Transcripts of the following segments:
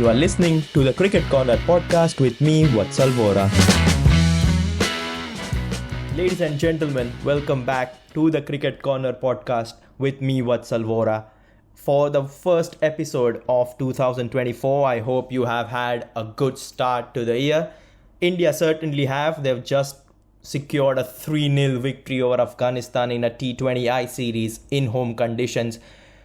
You are listening to the Cricket Corner podcast with me, Vatsal Vora. Ladies and gentlemen, welcome back to the Cricket Corner podcast with me, Vatsal Vora. For the first episode of 2024, I hope you have had a good start to the year. India certainly have. They've just secured a 3-0 victory over Afghanistan in a T20I series in home conditions.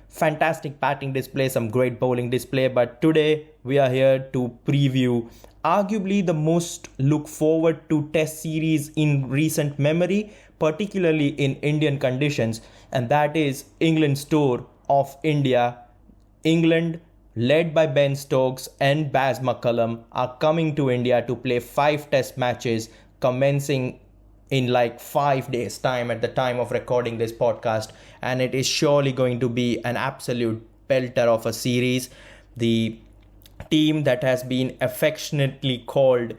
Fantastic batting display, some great bowling display. But today we are here to preview arguably the most look forward to test series in recent memory, particularly in Indian conditions, and that is England's tour of India. England, led by Ben Stokes and Bazball, are coming to India to play 5 test matches commencing in like 5 days time at the time of recording this podcast, and it is surely going to be an absolute pelter of a series. The team that has been affectionately called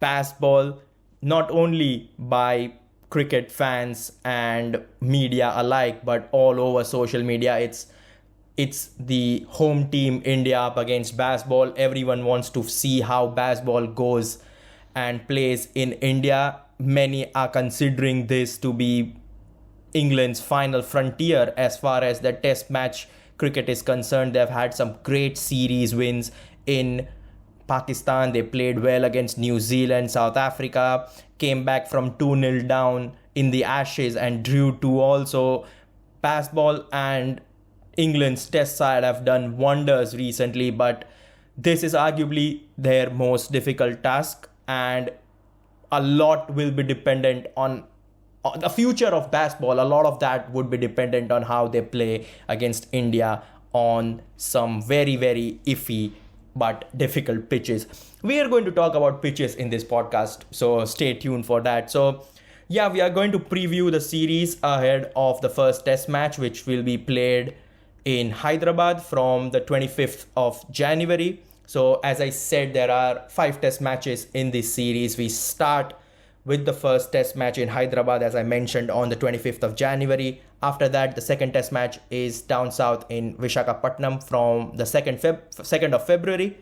Bazball, not only by cricket fans and media alike, but all over social media, it's the home team India up against Bazball. Everyone wants to see how Bazball goes and plays in India. Many are considering this to be England's final frontier as far as the test match cricket is concerned. They've had some great series wins in Pakistan. They played well against New Zealand. South Africa came back from 2-0 down in the Ashes and drew 2 also. Bazball and England's test side have done wonders recently, but this is arguably their most difficult task, and a lot will be dependent on the future of Bazball. A lot of that would be dependent on how they play against India on some very, very iffy but difficult pitches. We are going to talk about pitches in this podcast, so stay tuned for that. So yeah, we are going to preview the series ahead of the first test match, which will be played in Hyderabad from the 25th of January. So as I said, there are 5 test matches in this series. We start with the first test match in Hyderabad, as I mentioned, on the 25th of January. After that, the second test match is down south in Visakhapatnam from the 2nd of February.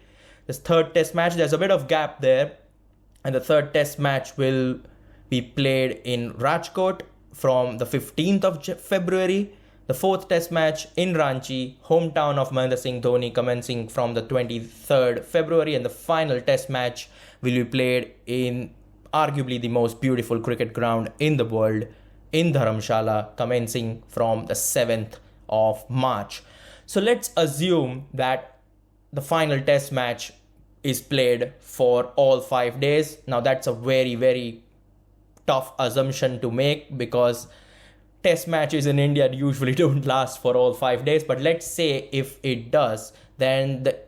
This third test match, there's a bit of gap there. And the third test match will be played in Rajkot from the 15th of February. The fourth test match in Ranchi, hometown of Mahendra Singh Dhoni, commencing from the 23rd February. And the final test match will be played in arguably the most beautiful cricket ground in the world, in Dharamshala, commencing from the 7th of March. So let's assume that the final test match is played for all 5 days. Now that's a very, very tough assumption to make, because test matches in India usually don't last for all 5 days. But let's say if it does, then the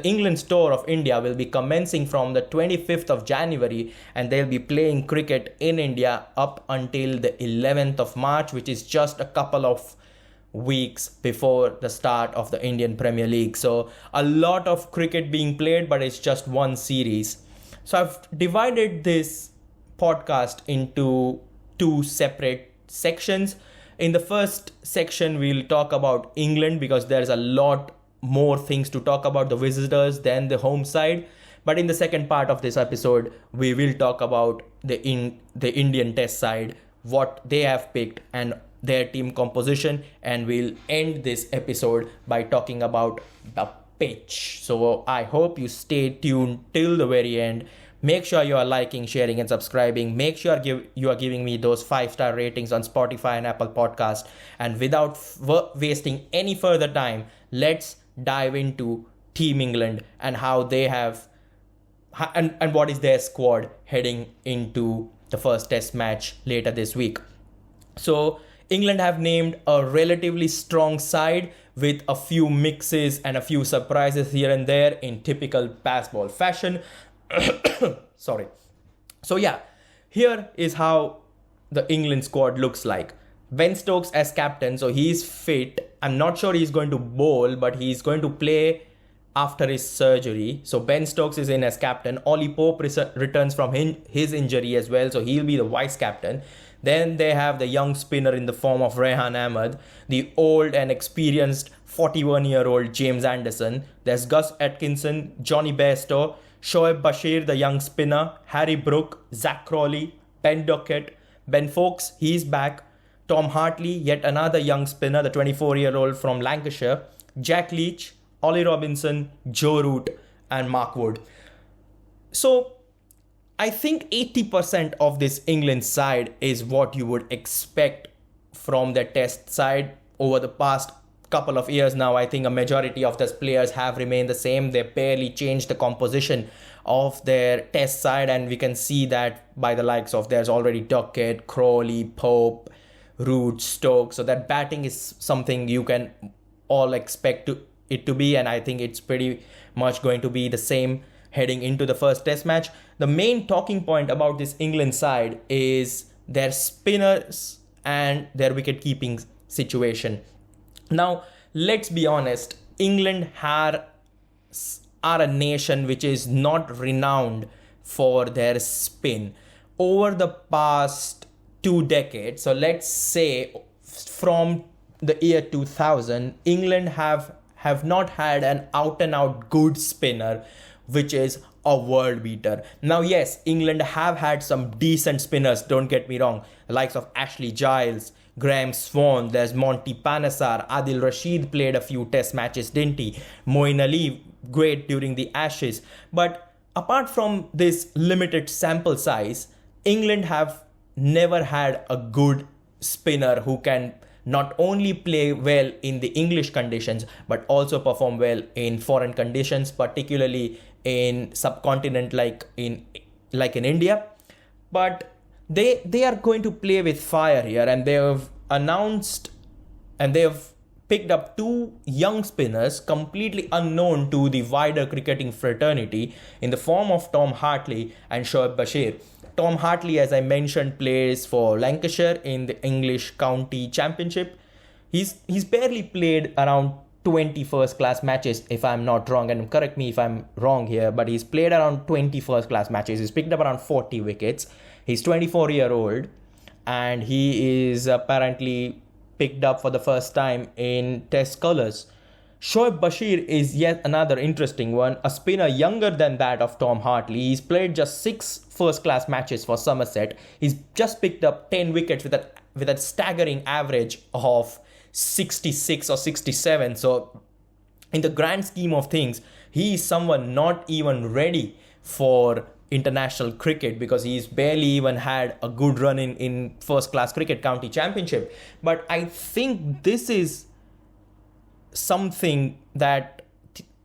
England's tour of India will be commencing from the 25th of January, and they'll be playing cricket in India up until the 11th of March, which is just a couple of weeks before the start of the Indian Premier League. So a lot of cricket being played, but it's just one series. So I've divided this podcast into 2 separate sections. In the first section, we'll talk about England, because there's a lot more things to talk about the visitors than the home side. But in the second part of this episode, we will talk about the Indian test side, what they have picked and their team composition, and we'll end this episode by talking about the pitch. So I hope you stay tuned till the very end. Make sure you are liking, sharing and subscribing. Make sure you are giving me those 5-star ratings on Spotify and Apple Podcast. And without wasting any further time, let's dive into Team England and how they have and what is their squad heading into the first test match later this week. So England have named a relatively strong side with a few mixes and a few surprises here and there in typical Bazball fashion. Sorry. So yeah, here is how the England squad looks like. Ben Stokes as captain, so he's fit. I'm not sure he's going to bowl, but he's going to play after his surgery. So Ben Stokes is in as captain. Ollie Pope returns from his injury as well, so he'll be the vice captain. Then they have the young spinner in the form of Rehan Ahmed, the old and experienced 41-year-old James Anderson. There's Gus Atkinson, Johnny Bairstow, Shoaib Bashir, the young spinner, Harry Brook, Zach Crawley, Ben Duckett, Ben Fowkes, he's back, Tom Hartley, yet another young spinner, the 24-year-old from Lancashire, Jack Leach, Ollie Robinson, Joe Root, and Mark Wood. So I think 80% of this England side is what you would expect from the test side. Over the past couple of years now, I think a majority of these players have remained the same. They barely changed the composition of their test side, and we can see that by the likes of there's already Duckett, Crawley, Pope, Root, Stokes. So that batting is something you can all expect it to be, and I think it's pretty much going to be the same heading into the first test match. The main talking point about this England side is their spinners and their wicket keeping situation. Now, let's be honest, England are a nation which is not renowned for their spin. Over the past 2 decades, so let's say from the year 2000, England have not had an out-and-out good spinner which is a world beater. Now, yes, England have had some decent spinners, don't get me wrong, the likes of Ashley Giles, Graham Swan, there's Monty Panesar, Adil Rashid played a few test matches, didn't he? Moeen Ali, great during the Ashes. But apart from this limited sample size, England have never had a good spinner who can not only play well in the English conditions, but also perform well in foreign conditions, particularly in subcontinent like in India. But they are going to play with fire here, and they have announced and they have picked up 2 young spinners completely unknown to the wider cricketing fraternity in the form of Tom Hartley and Shoaib Bashir. Tom Hartley, as I mentioned, plays for Lancashire in the English County Championship. He's barely played around 20 first-class matches, if I'm not wrong, and correct me if I'm wrong here, but he's played around 20 first-class matches. He's picked up around 40 wickets. He's 24-year-old, and he is apparently picked up for the first time in Test colours. Shoaib Bashir is yet another interesting one, a spinner younger than that of Tom Hartley. He's played just 6 first-class matches for Somerset. He's just picked up 10 wickets with a staggering average of 66 or 67. So in the grand scheme of things, he is someone not even ready for international cricket because he's barely even had a good run in first-class cricket county championship. But I think this is something that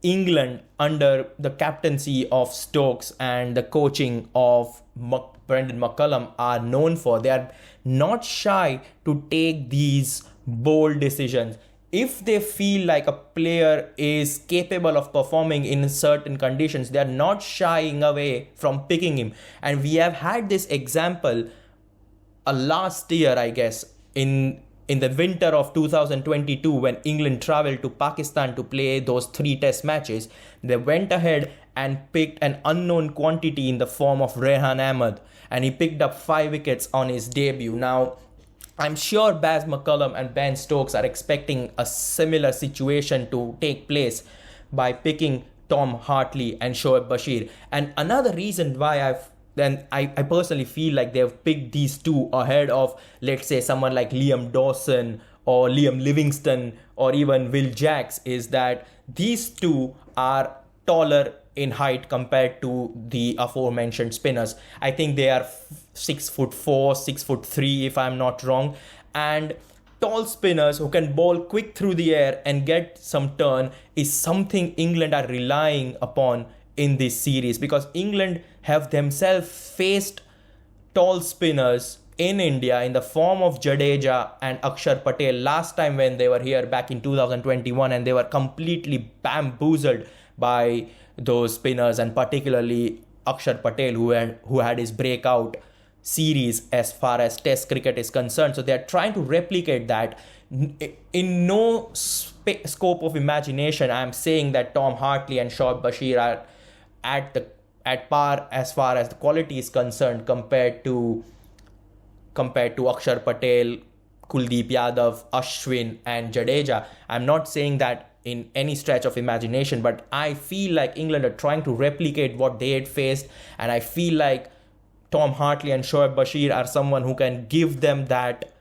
England under the captaincy of Stokes and the coaching of Brendan McCullum are known for. They are not shy to take these bold decisions. If they feel like a player is capable of performing in certain conditions, they are not shying away from picking him. And we have had this example last year, I guess, in the winter of 2022 when England travelled to Pakistan to play those 3 test matches. They went ahead and picked an unknown quantity in the form of Rehan Ahmed, and he picked up 5 wickets on his debut. Now, I'm sure Baz McCullum and Ben Stokes are expecting a similar situation to take place by picking Tom Hartley and Shoaib Bashir. And another reason why I personally feel like they've picked these 2 ahead of, let's say, someone like Liam Dawson or Liam Livingston or even Will Jacks is that these 2 are taller in height compared to the aforementioned spinners. I think they are 6'4", 6'3", if I'm not wrong. And tall spinners who can bowl quick through the air and get some turn is something England are relying upon in this series, because England have themselves faced tall spinners in India in the form of Jadeja and Akshar Patel last time when they were here back in 2021, and they were completely bamboozled by those spinners, and particularly Akshar Patel who had his breakout series as far as Test cricket is concerned. So they're trying to replicate that. In no scope of imagination, I'm saying that Tom Hartley and Shoaib Bashir are at par as far as the quality is concerned compared to compared to Akshar Patel, Kuldeep Yadav, Ashwin, and Jadeja. I'm not saying that in any stretch of imagination, but I feel like England are trying to replicate what they had faced, and I feel like Tom Hartley and Shoaib Bashir are someone who can give them that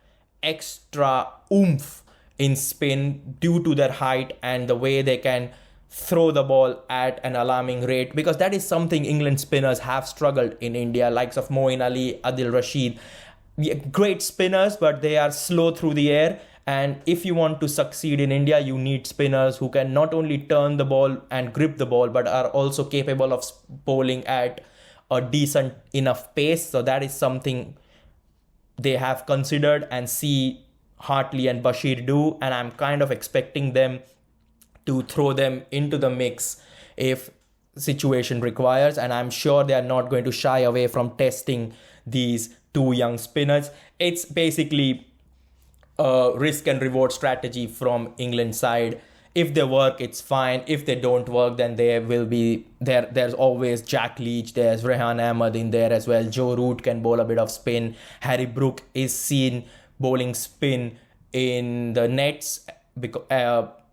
extra oomph in spin due to their height and the way they can throw the ball at an alarming rate, because that is something England spinners have struggled in India, likes of Moeen Ali, Adil Rashid. Great spinners, but they are slow through the air. And if you want to succeed in India, you need spinners who can not only turn the ball and grip the ball, but are also capable of bowling at a decent enough pace. So that is something they have considered and see Hartley and Bashir do. And I'm kind of expecting them to throw them into the mix if situation requires. And I'm sure they are not going to shy away from testing these two young spinners. It's basically a risk and reward strategy from England side. If they work, it's fine. If they don't work, then there will be there's always Jack Leach, there's Rehan Ahmed in there as well. Joe Root can bowl a bit of spin. Harry Brook is seen bowling spin in the nets, because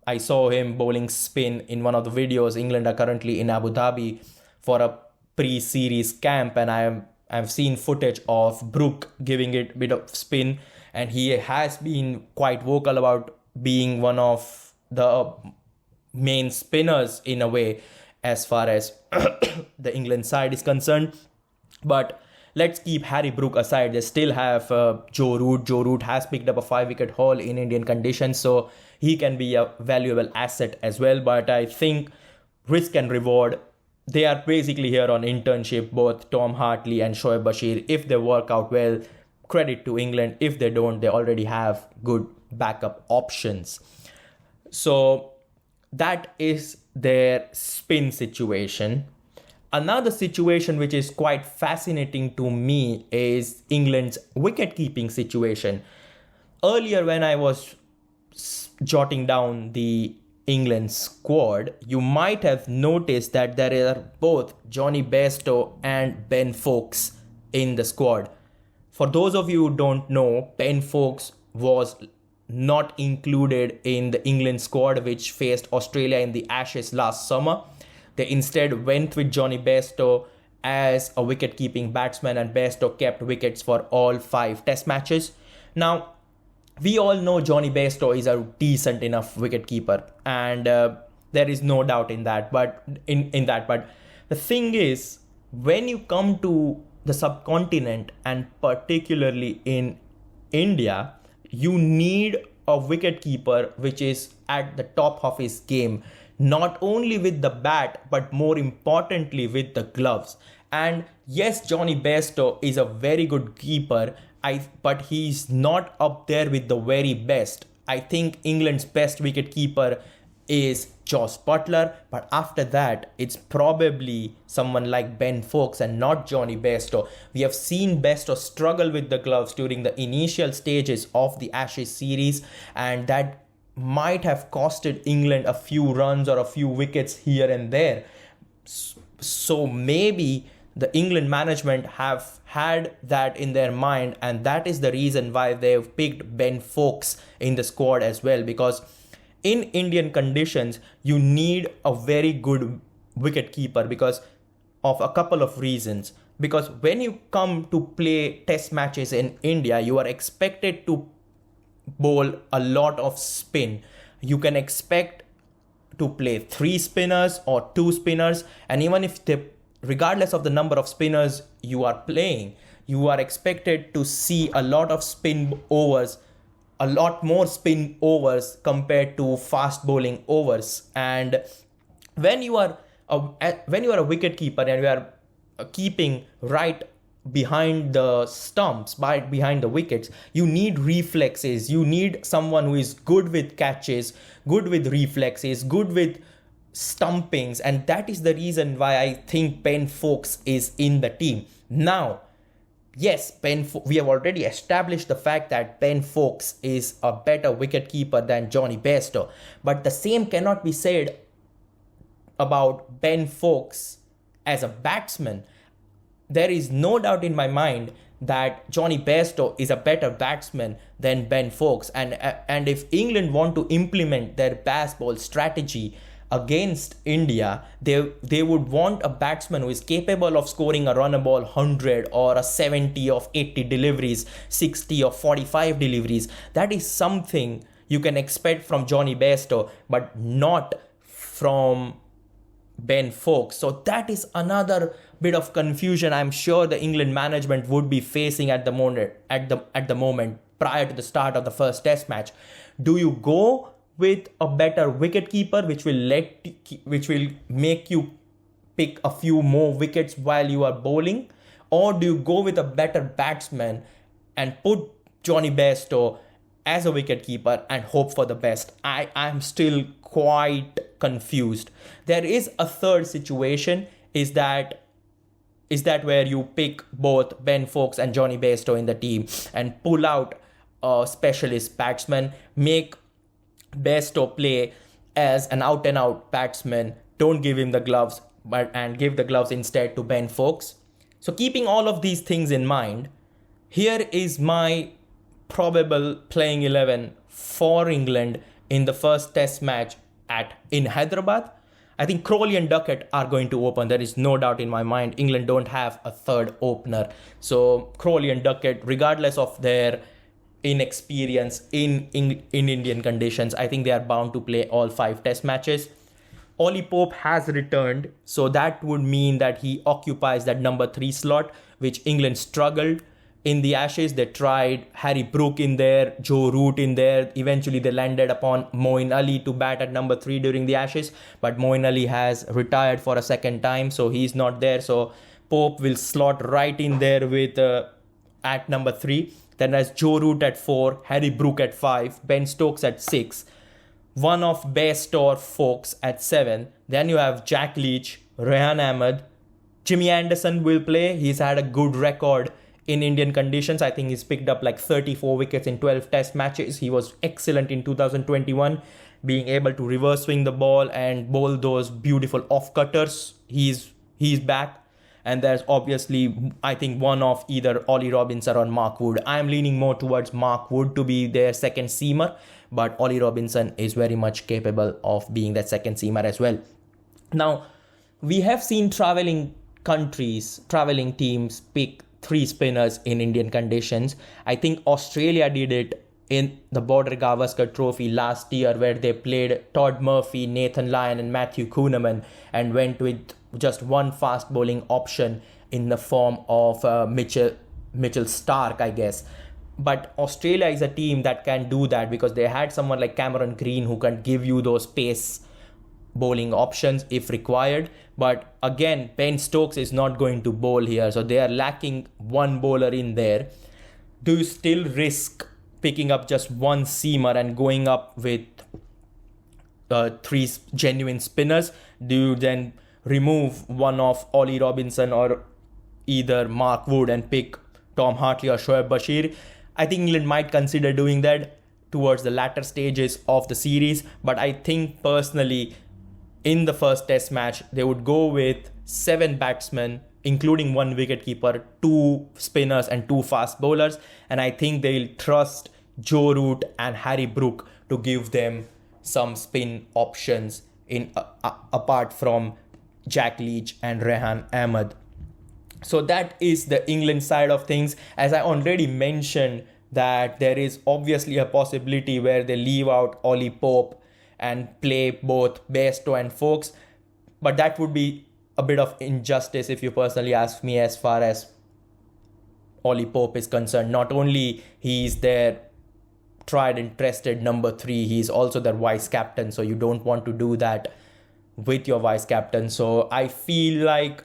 I saw him bowling spin in one of the videos. England are currently in Abu Dhabi for a pre-series camp, and I've seen footage of Brook giving it a bit of spin, and he has been quite vocal about being one of the main spinners in a way as far as the England side is concerned. But let's keep Harry Brook aside. They still have Joe Root. Joe Root has picked up a 5-wicket haul in Indian conditions, so he can be a valuable asset as well. But I think risk and reward, they are basically here on internship, both Tom Hartley and Shoaib Bashir. If they work out well, credit to England. If they don't, they already have good backup options. So that is their spin situation. Another situation which is quite fascinating to me is England's wicket-keeping situation. Earlier, when I was jotting down the England squad, you might have noticed that there are both Johnny Bairstow and Ben Foakes in the squad. For those of you who don't know, Ben Foakes was not included in the England squad which faced Australia in the Ashes last summer. They instead went with Johnny Bairstow as a wicket-keeping batsman, and Bairstow kept wickets for all 5 test matches. Now, we all know Johnny Bairstow is a decent enough wicket-keeper, and there is no doubt in that. But but the thing is, when you come to the subcontinent, and particularly in India, you need a wicket-keeper which is at the top of his game, not only with the bat, but more importantly with the gloves. And yes, Johnny Bairstow is a very good keeper, but he's not up there with the very best. I think England's best wicket-keeper is Jos Buttler, but after that, it's probably someone like Ben Foakes and not Johnny Bairstow. We have seen Bairstow struggle with the gloves during the initial stages of the Ashes series, and that might have costed England a few runs or a few wickets here and there. So maybe the England management have had that in their mind, and that is the reason why they've picked Ben Foakes in the squad as well, because in Indian conditions, you need a very good wicket keeper because of a couple of reasons. Because when you come to play test matches in India, you are expected to bowl a lot of spin. You can expect to play 3 spinners or 2 spinners, and even if regardless of the number of spinners you are playing, you are expected to see a lot of spin overs, a lot more spin overs compared to fast bowling overs. And when you are a wicket keeper and you are keeping right behind the stumps, behind the wickets, you need reflexes. You need someone who is good with catches, good with reflexes, good with stumpings, and that is the reason why I think Ben Foakes is in the team. Now, yes, we have already established the fact that Ben Foakes is a better wicketkeeper than Johnny Bairstow, but the same cannot be said about Ben Foakes as a batsman. There is no doubt in my mind that Johnny Bairstow is a better batsman than Ben Foakes, and if England want to implement their Bazball strategy against India, they would want a batsman who is capable of scoring a run a ball 100 or a 70 of 80 deliveries, 60 of 45 deliveries. That is something you can expect from Johnny Bairstow, but not from Ben Foakes. So that is another bit of confusion I'm sure the England management would be facing at the moment prior to the start of the first test match. Do you go with a better wicketkeeper which will make you pick a few more wickets while you are bowling, or do you go with a better batsman and put Johnny Bairstow as a wicketkeeper and hope for the best? I'm still quite confused. There is a third situation, is that where you pick both Ben Foakes and Johnny Bairstow in the team and pull out a specialist batsman, make Bairstow play as an out-and-out batsman, don't give him the gloves, and give the gloves instead to Ben Foakes. So keeping all of these things in mind, here is my probable playing 11 for England in the first test match in Hyderabad. I think Kohli and Duckett are going to open. There is no doubt in my mind. England don't have a third opener. So Kohli and Duckett, regardless of their inexperience in Indian conditions, I think they are bound to play all 5 test matches. Ollie Pope has returned, so that would mean that he occupies that number 3 slot, which England struggled in the Ashes. They tried Harry Brook in there, Joe Root in there. Eventually they landed upon Moeen Ali to bat at number 3 during the Ashes, but Moeen Ali has retired for a second time, so he's not there. So Pope will slot right in there with at number 3. Then there's Joe Root at 4, Harry Brook at 5, Ben Stokes at 6, one of Bairstow or Foakes at 7. Then you have Jack Leach, Rehan Ahmed, Jimmy Anderson will play. He's had a good record in Indian conditions. I think he's picked up like 34 wickets in 12 test matches. He was excellent in 2021, being able to reverse swing the ball and bowl those beautiful off-cutters. He's back. And there's obviously, I think, one of either Ollie Robinson or Mark Wood. I'm leaning more towards Mark Wood to be their second seamer, but Ollie Robinson is very much capable of being that second seamer as well. Now, we have seen traveling teams pick 3 spinners in Indian conditions. I think Australia did it in the Border Gavaskar Trophy last year, where they played Todd Murphy, Nathan Lyon and Matthew Kuhneman and went with just one fast bowling option in the form of Mitchell Stark, I guess. But Australia is a team that can do that because they had someone like Cameron Green who can give you those pace bowling options if required. But again, Ben Stokes is not going to bowl here, so they are lacking one bowler in there. Do you still risk picking up just one seamer and going up with 3 genuine spinners? Do you then remove one of Ollie Robinson or either Mark Wood and pick Tom Hartley or Shoaib Bashir? I think England might consider doing that towards the latter stages of the series, but I think personally in the first test match they would go with 7 batsmen, including 1 wicketkeeper, 2 spinners and 2 fast bowlers, and I think they'll trust Joe Root and Harry Brook to give them some spin options apart from Jack Leach and Rehan Ahmed. So that is the England side of things. As I already mentioned, that there is obviously a possibility where they leave out Ollie Pope and play both Bairstow and Foakes, but that would be a bit of injustice if you personally ask me as far as Ollie Pope is concerned. Not only he is their tried and tested number 3, he is also their vice captain, so you don't want to do that with your vice captain. So I feel like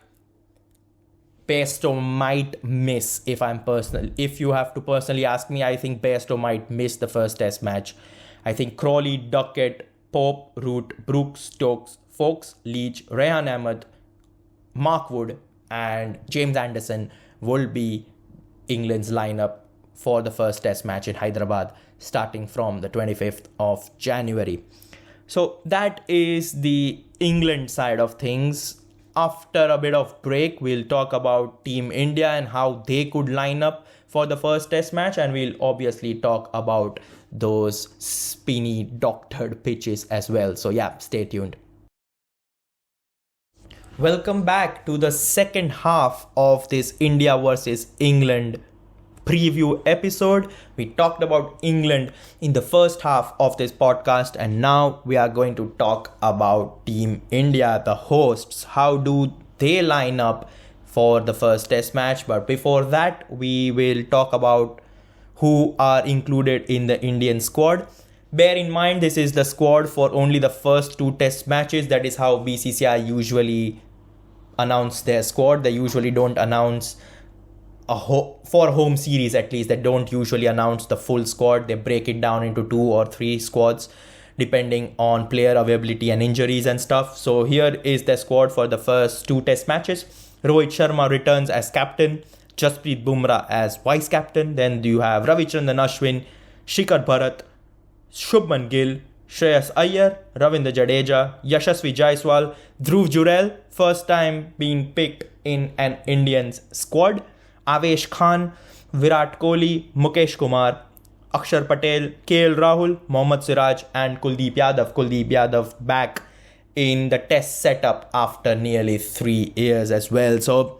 Bairstow might miss. If you have to personally ask me, I think Bairstow might miss the first test match. I think Crawley, Duckett, Pope, Root, Brooks, Stokes, Foakes, Leach, Rehan Ahmed, Mark Wood and James Anderson will be England's lineup for the first test match in Hyderabad starting from the 25th of January. So that is the England side of things. after a bit of break, we'll talk about Team India and how they could line up for the first test match. And we'll obviously talk about those spinny doctored pitches as well. So yeah, stay tuned. Welcome back to the second half of this India versus England preview episode. We talked about England in the first half of this podcast, and now we are going to talk about Team India, the hosts. How do they line up for the first test match? But before that, we will talk about who are included in the Indian squad. Bear in mind, this is the squad for only the first two test matches. That is how BCCI usually announce their squad. They usually don't announce for home series, at least, they don't usually announce the full squad. They break it down into 2 or 3 squads depending on player availability and injuries and stuff. So here is the squad for the first 2 test matches. Rohit Sharma returns as captain, Jasprit Bumrah as vice captain. Then you have Ravichandran Ashwin, Shikhar Bharat, Shubman Gill, Shreyas Iyer, Ravindra Jadeja, Yashasvi Jaiswal, Dhruv Jurel, first time being picked in an Indians squad, Avesh Khan, Virat Kohli, Mukesh Kumar, Akshar Patel, KL Rahul, Mohammad Siraj and Kuldeep Yadav. Kuldeep Yadav back in the test setup after nearly 3 years as well. So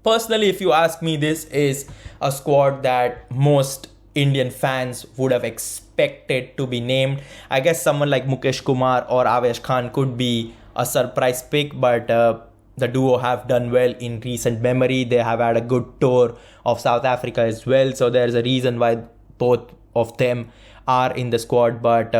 personally, if you ask me, this is a squad that most Indian fans would have expected to be named. I guess someone like Mukesh Kumar or Avesh Khan could be a surprise pick, but the duo have done well in recent memory. They have had a good tour of South Africa as well. So there's a reason why both of them are in the squad. But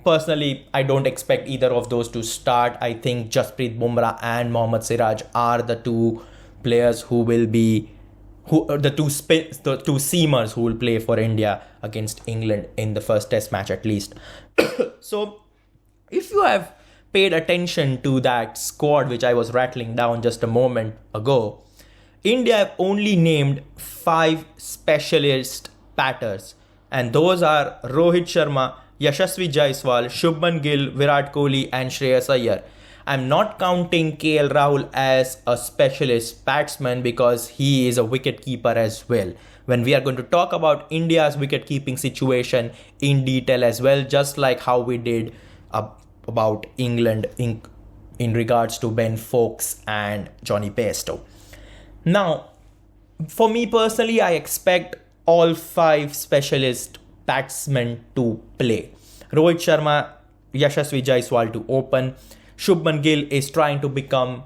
personally, I don't expect either of those to start. I think Jasprit Bumrah and Mohammad Siraj are the two players who will be the two seamers who will play for India against England in the first test match at least. So if you have paid attention to that squad which I was rattling down just a moment ago, India have only named 5 specialist batters, and those are Rohit Sharma, Yashasvi Jaiswal, Shubman Gill, Virat Kohli and Shreyas Iyer. I'm not counting KL Rahul as a specialist batsman because he is a wicket keeper as well. When we are going to talk about India's wicket keeping situation in detail as well, just like how we did about England in regards to Ben Foakes and Johnny Bairstow. Now, for me personally, I expect all 5 specialist batsmen to play. Rohit Sharma, Yashasvi Jaiswal to open. Shubman Gill is trying to become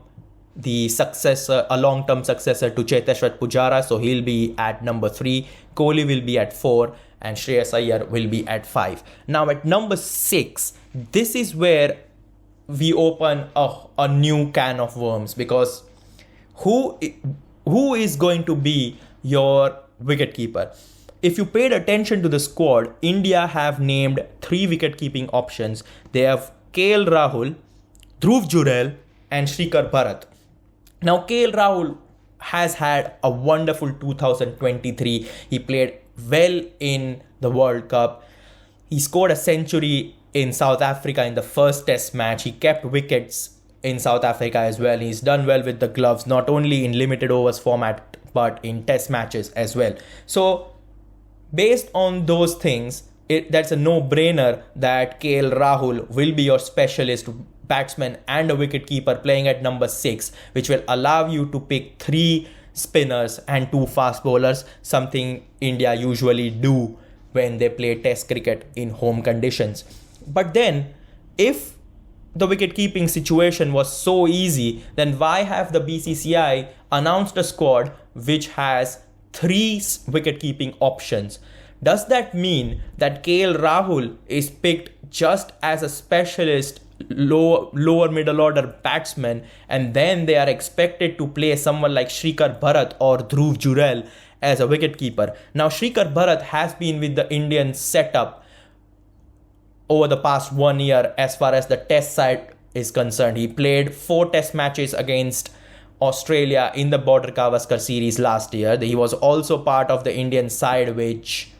the successor, a long-term successor to Cheteshwar Pujara, so he'll be at number 3. Kohli will be at 4 and Shreyas Iyer will be at 5. Now at number 6, this is where we open a new can of worms, because who is going to be your wicketkeeper? If you paid attention to the squad, India have named 3 wicket-keeping options. They have KL Rahul, Dhruv Jurel and Shikhar Bharat. Now KL Rahul has had a wonderful 2023. He played well in the World Cup. He scored a century in South Africa in the first test match. He kept wickets in South Africa as well. He's done well with the gloves, not only in limited overs format but in test matches as well. So based on those things, that's a no-brainer that KL Rahul will be your specialist batsman and a wicketkeeper playing at number 6, which will allow you to pick 3 spinners and 2 fast bowlers, something India usually do when they play test cricket in home conditions. But then, if the wicket-keeping situation was so easy, then why have the BCCI announced a squad which has 3 wicket-keeping options? Does that mean that KL Rahul is picked just as a specialist lower middle order batsman, and then they are expected to play someone like Shikhar Bharat or Dhruv Jurel as a wicketkeeper? Now Shikhar Bharat has been with the Indian setup over the past 1 year as far as the test side is concerned. He played 4 test matches against Australia in the Border Gavaskar series last year. He was also part of the Indian side which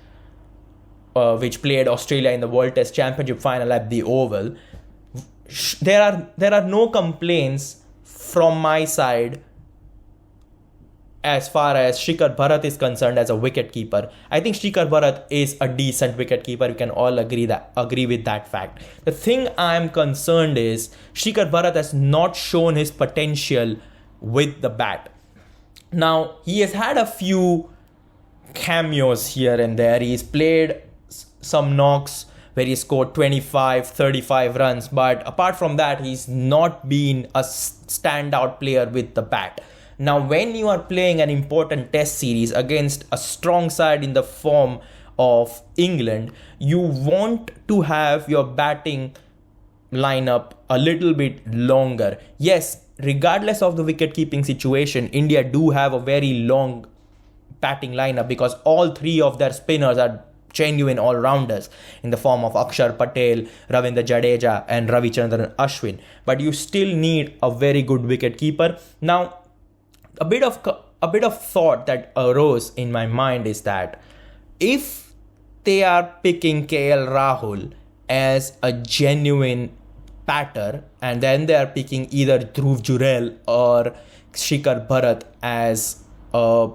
played Australia in the World Test Championship final at the Oval. There are no complaints from my side, as far as Shikhar Bharat is concerned as a wicketkeeper, I think Shikhar Bharat is a decent wicketkeeper. We can all agree with that fact. The thing I'm concerned is Shikhar Bharat has not shown his potential with the bat. Now, he has had a few cameos here and there. He's played some knocks where he scored 25, 35 runs. But apart from that, he's not been a standout player with the bat. Now, when you are playing an important test series against a strong side in the form of England, you want to have your batting lineup a little bit longer. Yes, regardless of the wicket-keeping situation, India do have a very long batting lineup because all three of their spinners are genuine all-rounders in the form of Akshar Patel, Ravindra Jadeja and Ravichandran Ashwin. But you still need a very good wicket-keeper. Now, a bit of thought that arose in my mind is that if they are picking KL Rahul as a genuine batter and then they are picking either Dhruv Jurel or Shikhar Bharat as a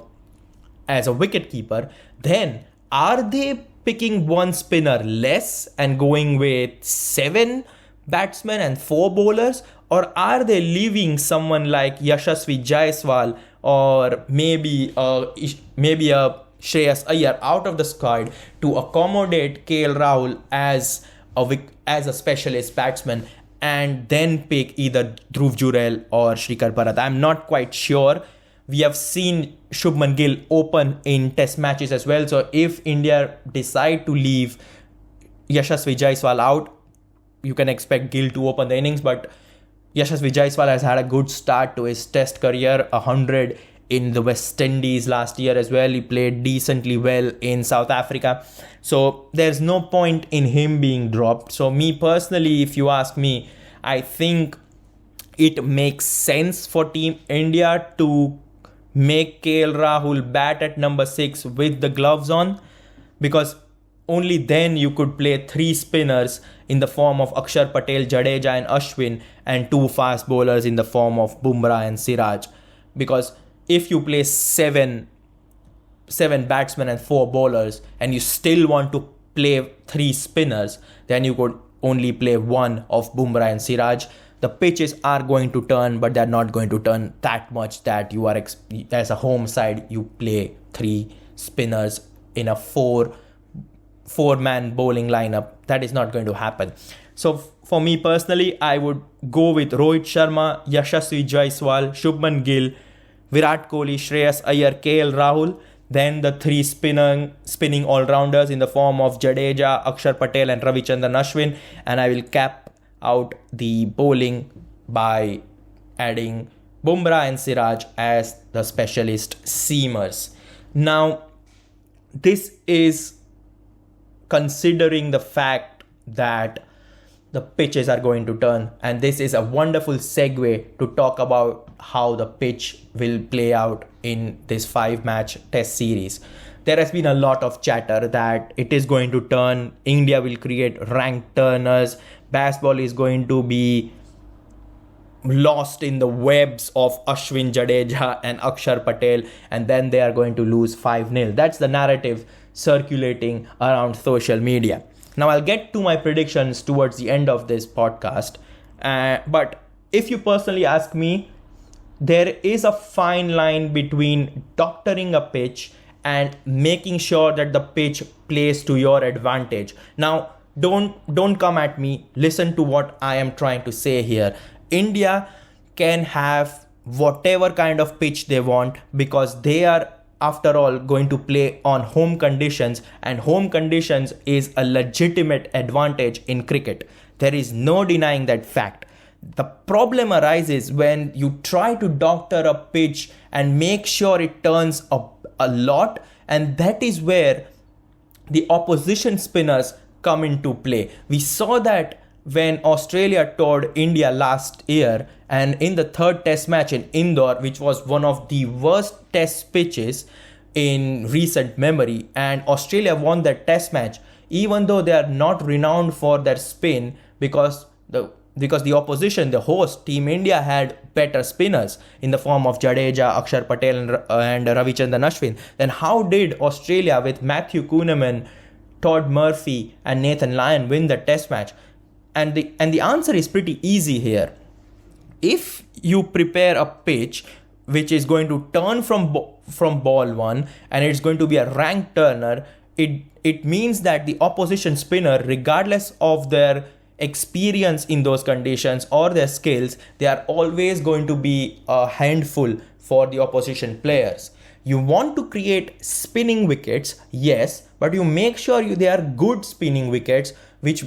wicketkeeper, then are they picking one spinner less and going with 7 batsmen and 4 bowlers? Or are they leaving someone like Yashasvi Jaiswal or maybe a Shreyas Iyer out of the squad to accommodate KL Rahul as a specialist batsman and then pick either Dhruv Jurel or Shikhar Bharat? I'm not quite sure. We have seen Shubman Gill open in test matches as well. So if India decide to leave Yashasvi Jaiswal out, you can expect Gill to open the innings. But Yashasvi Jaiswal has had a good start to his test career, 100 in the West Indies last year as well. He played decently well in South Africa. So there's no point in him being dropped. So me personally, if you ask me, I think it makes sense for Team India to make KL Rahul bat at number 6 with the gloves on, because only then you could play 3 spinners in the form of Akshar Patel, Jadeja and Ashwin and 2 fast bowlers in the form of Bumrah and Siraj. Because if you play 7 batsmen and 4 bowlers and you still want to play 3 spinners, then you could only play 1 of Bumrah and Siraj. The pitches are going to turn, but they're not going to turn that much that you are, as a home side, you play 3 spinners in a 4-man bowling lineup. That is not going to happen. So for me personally, I would go with Rohit Sharma, Yashasvi Jaiswal, Shubman Gill, Virat Kohli, Shreyas Iyer, KL Rahul. Then the 3 spinning all-rounders in the form of Jadeja, Akshar Patel and Ravichandran Ashwin. And I will cap out the bowling by adding Bumrah and Siraj as the specialist seamers. Now, this is considering the fact that the pitches are going to turn, and this is a wonderful segue to talk about how the pitch will play out in this 5-match test series. There has been a lot of chatter that it is going to turn, India will create ranked turners, Bazball is going to be lost in the webs of Ashwin, Jadeja and Akshar Patel, and then they are going to lose 5-0. That's the narrative circulating around social media. Now, I'll get to my predictions towards the end of this podcast. But if you personally ask me, there is a fine line between doctoring a pitch and making sure that the pitch plays to your advantage. Now, don't come at me. Listen to what I am trying to say here. India can have whatever kind of pitch they want because they are, after all, going to play on home conditions, and home conditions is a legitimate advantage in cricket. There is no denying that fact. The problem arises when you try to doctor a pitch and make sure it turns a lot, and that is where the opposition spinners come into play. We saw that when Australia toured India last year, and in the 3rd test match in Indore, which was one of the worst test pitches in recent memory, and Australia won that test match, even though they are not renowned for their spin, because the because the opposition, the host, Team India, had better spinners in the form of Jadeja, Akshar Patel, and Ravichandran Ashwin, then how did Australia with Matthew Kuhneman, Todd Murphy, and Nathan Lyon win the test match? And the answer is pretty easy here. If you prepare a pitch which is going to turn from ball one, and it's going to be a rank turner, it means that the opposition spinner, regardless of their experience in those conditions or their skills, they are always going to be a handful for the opposition players. You want to create spinning wickets, yes, but you make sure they are good spinning wickets, which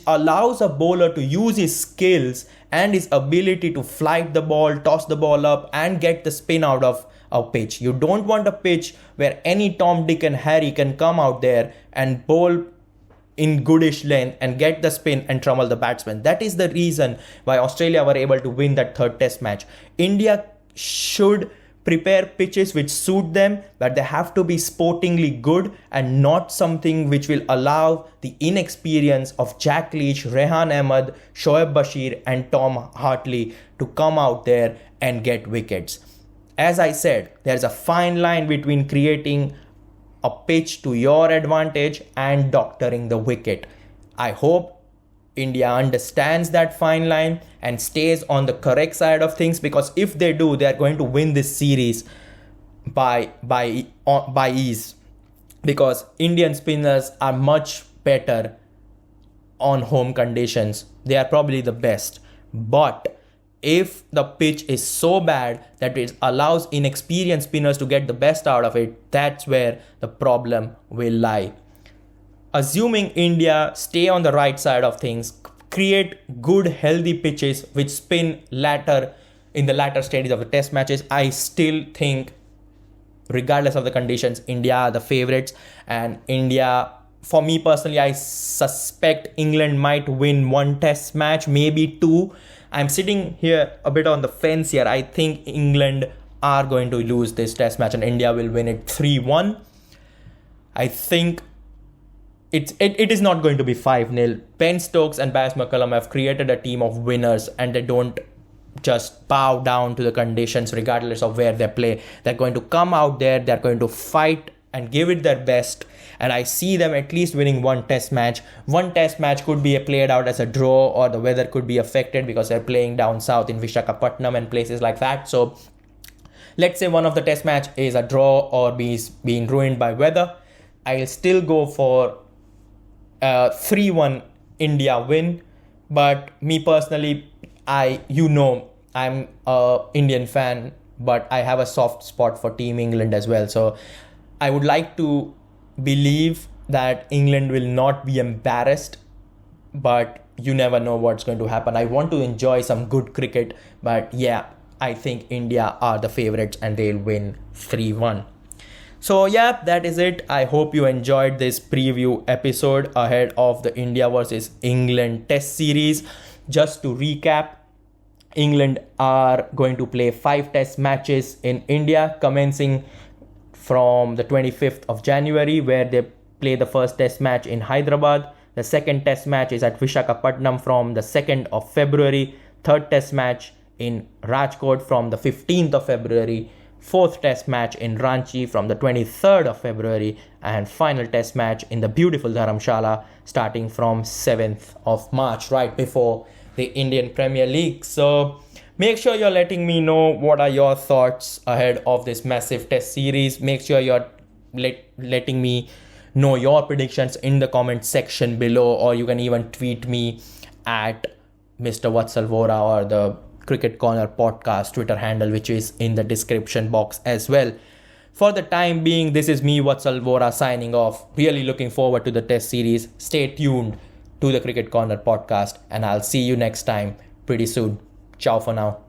allows a bowler to use his skills and his ability to flight the ball, toss the ball up, and get the spin out of a pitch. You don't want a pitch where any Tom, Dick, and Harry can come out there and bowl in goodish length and get the spin and trouble the batsman. That is the reason why Australia were able to win that third test match. India should prepare pitches which suit them, but they have to be sportingly good and not something which will allow the inexperience of Jack Leach, Rehan Ahmed, Shoaib Bashir, and Tom Hartley to come out there and get wickets. As I said, there's a fine line between creating a pitch to your advantage and doctoring the wicket. I hope India understands that fine line and stays on the correct side of things, because if they do, they are going to win this series by ease, because Indian spinners are much better on home conditions. They are probably the best. But if the pitch is so bad that it allows inexperienced spinners to get the best out of it, that's where the problem will lie. Assuming India stay on the right side of things, create good healthy pitches which spin in the latter stages of the test matches, I still think, regardless of the conditions, India are the favorites. And India, for me personally, I suspect England might win one test match, maybe two. I'm sitting here a bit on the fence here. I think England are going to lose this test match and India will win it 3-1. I think it is not going to be 5-0. Ben Stokes and Baz McCullum have created a team of winners, and they don't just bow down to the conditions regardless of where they play. They're going to come out there, they're going to fight and give it their best. And I see them at least winning one test match. One test match could be played out as a draw, or the weather could be affected because they're playing down south in Visakhapatnam and places like that. So let's say one of the test match is a draw or being ruined by weather. I'll still go for 3-1 India win. But me personally, I'm a Indian fan, but I have a soft spot for Team England as well. So I would like to believe that England will not be embarrassed, but you never know what's going to happen. I want to enjoy some good cricket, but yeah, I think India are the favorites and they'll win 3-1. So yeah, that is it. I hope you enjoyed this preview episode ahead of the India versus England test series. Just to recap, England are going to play 5 test matches in India, commencing from the 25th of January, where they play the first test match in Hyderabad. The second test match is at Visakhapatnam from the 2nd of February. Third test match in Rajkot from the 15th of February. Fourth test match in Ranchi from the 23rd of February. And final test match in the beautiful Dharamshala starting from 7th of March, right before the Indian Premier League. So make sure you're letting me know what are your thoughts ahead of this massive test series. Make sure you're letting me know your predictions in the comment section below, or you can even tweet me at Mr. Vatsal Vora or the Cricket Corner podcast Twitter handle, which is in the description box as well. For the time being, this is me, Vatsal Vora, signing off. Really looking forward to the test series. Stay tuned to the Cricket Corner podcast, and I'll see you next time pretty soon. Ciao for now.